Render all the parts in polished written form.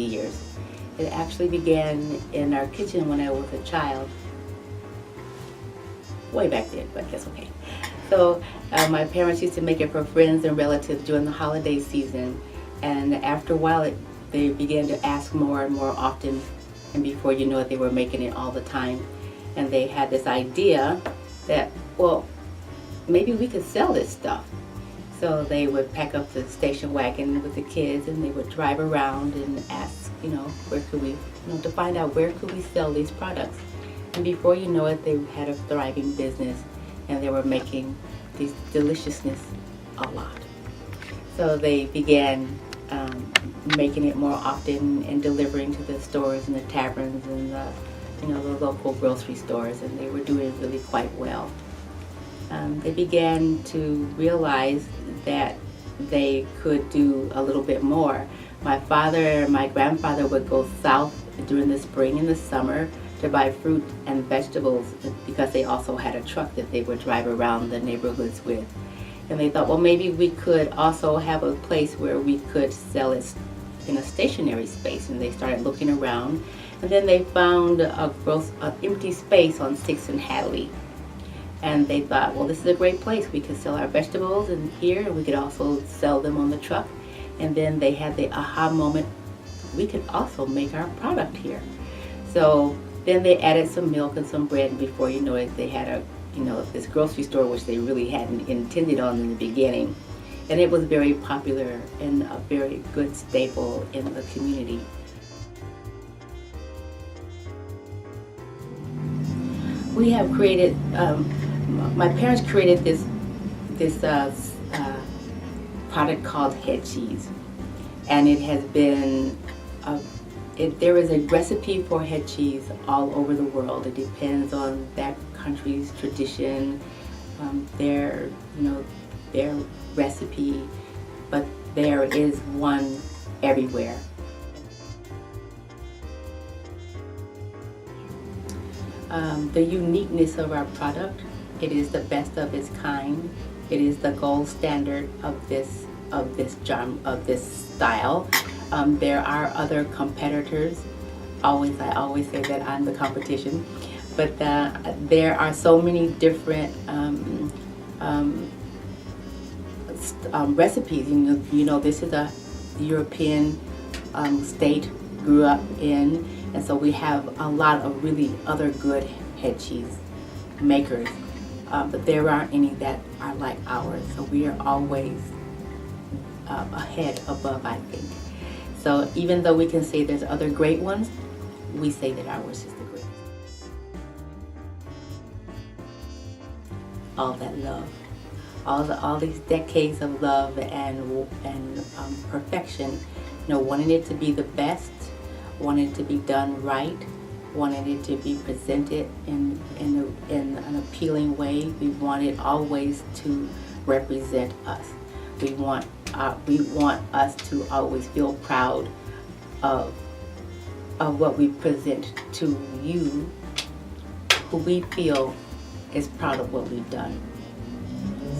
years. It actually began in our kitchen when I was a child, way back then, but that's okay. So my parents used to make it for friends and relatives during the holiday season, and after a while they began to ask more and more often, and before you know it, they were making it all the time. And they had this idea that, well, maybe we could sell this stuff. So they would pack up the station wagon with the kids, and they would drive around and ask, where could we, to find out where could we sell these products. And before you know it, they had a thriving business, and they were making these deliciousness a lot. So they began making it more often and delivering to the stores and the taverns and the local grocery stores, and they were doing really quite well. They began to realize that they could do a little bit more. My father and my grandfather would go south during the spring and the summer to buy fruit and vegetables, because they also had a truck that they would drive around the neighborhoods with. And they thought, well, maybe we could also have a place where we could sell it in a stationary space. And they started looking around, and then they found an empty space on 6th and Hadley. And they thought, well, this is a great place. We could sell our vegetables in here, and we could also sell them on the truck. And then they had the aha moment, we could also make our product here. So then they added some milk and some bread, and before you know it, they had this grocery store, which they really hadn't intended on in the beginning. And it was very popular and a very good staple in the community. We have created, my parents created this product called head cheese, and it has been there is a recipe for head cheese all over the world. It depends on that country's tradition, their recipe, but there is one everywhere. The uniqueness of our product, it is the best of its kind. It is the gold standard of this style. There are other competitors. I always say that I'm the competition, but there are so many different recipes. This is a European state grew up in, and so we have a lot of really other good head cheese makers, but there aren't any that are like ours. So we are always above, I think. So even though we can say there's other great ones, we say that ours is the greatest. All that love, all these decades of love and perfection, wanting it to be the best, wanting it to be done right, wanting it to be presented in an appealing way. We want it always to represent us. We want us to always feel proud of what we present to you, who we feel is proud of what we've done.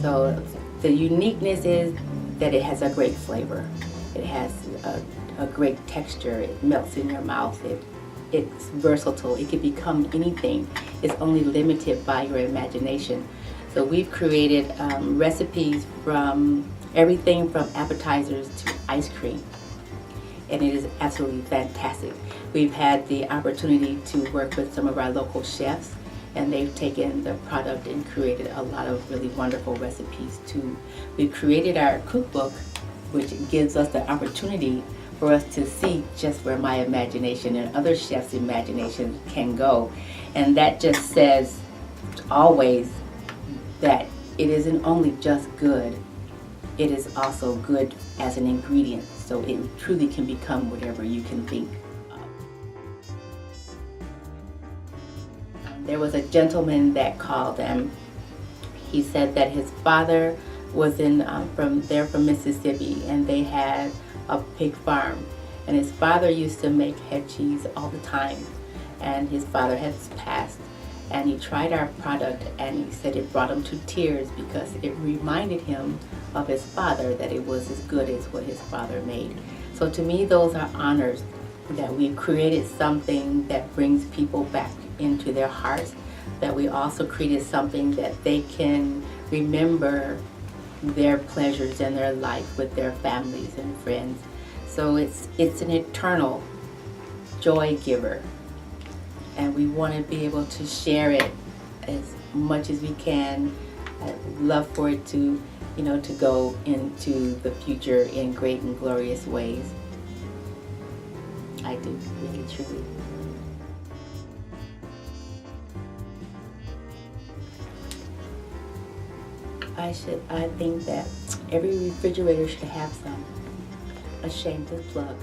So the uniqueness is that it has a great flavor. It has a great texture. It melts in your mouth. It's versatile. It can become anything. It's only limited by your imagination. So we've created recipes from everything from appetizers to ice cream, and it is absolutely fantastic. We've had the opportunity to work with some of our local chefs, and they've taken the product and created a lot of really wonderful recipes too. We've created our cookbook, which gives us the opportunity for us to see just where my imagination and other chefs' imagination can go. And that just says always that it isn't only just good, it is also good as an ingredient, so it truly can become whatever you can think of. There was a gentleman that called, and he said that his father was from Mississippi, and they had a pig farm, and his father used to make head cheese all the time, and his father has passed. And he tried our product, and he said it brought him to tears because it reminded him of his father, that it was as good as what his father made. So to me, those are honors that we've created something that brings people back into their hearts, that we also created something that they can remember their pleasures in their life with their families and friends. So it's an eternal joy giver, and we want to be able to share it as much as we can. I'd love for it to, to go into the future in great and glorious ways. I do, really, truly. I think that every refrigerator should have some. A shameless plug.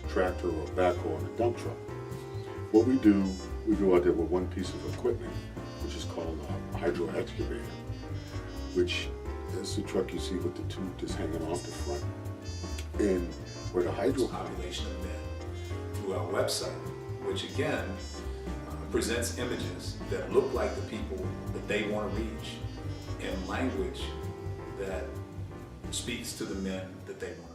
Tractor or backhoe or a dump truck. What we do, we go out there with one piece of equipment, which is called a hydro excavator, which is the truck you see with the tube just hanging off the front. And where the hydro population of men through our website, which again presents images that look like the people that they want to reach in language that speaks to the men that they want.